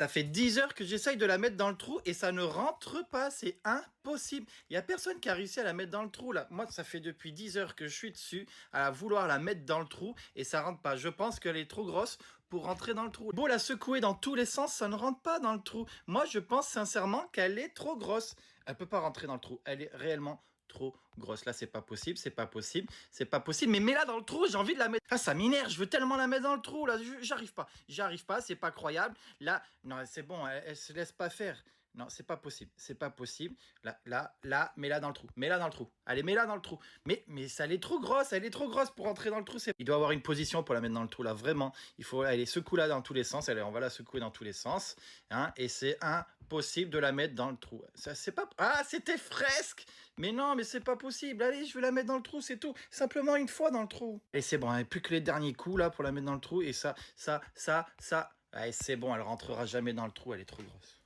Ça fait 10 heures que j'essaye de la mettre dans le trou et ça ne rentre pas, c'est impossible. Il y a personne qui a réussi à la mettre dans le trou là. Moi, ça fait depuis 10 heures que je suis dessus à vouloir la mettre dans le trou et ça rentre pas. Je pense qu'elle est trop grosse pour rentrer dans le trou. Beau la secouer dans tous les sens, ça ne rentre pas dans le trou. Moi, je pense sincèrement qu'elle est trop grosse. Elle peut pas rentrer dans le trou. Elle est réellement trop grosse. Là, c'est pas possible, c'est pas possible, c'est pas possible. Mais mets-la dans le trou, j'ai envie de la mettre. Ah, ça m'énerve, je veux tellement la mettre dans le trou. Là, j'arrive pas, c'est pas croyable. Là, non, c'est bon, elle se laisse pas faire. Non, c'est pas possible, c'est pas possible. Là, mets-la dans le trou, mets-la dans le trou. Allez, mets-la dans le trou. Mais ça, elle est trop grosse pour entrer dans le trou. Il doit avoir une position pour la mettre dans le trou, là, vraiment. Il faut, aller secoue-la dans tous les sens. Allez, on va la secouer dans tous les sens. Hein, et c'est impossible de la mettre dans le trou. Ça, c'est pas... Ah, c'était fresque. Mais non, mais c'est pas possible. Allez, je vais la mettre dans le trou, c'est tout. Simplement une fois dans le trou. Et c'est bon, il n'y a plus que les derniers coups, là, pour la mettre dans le trou. Et ça. Allez, c'est bon, elle rentrera jamais dans le trou, elle est trop grosse.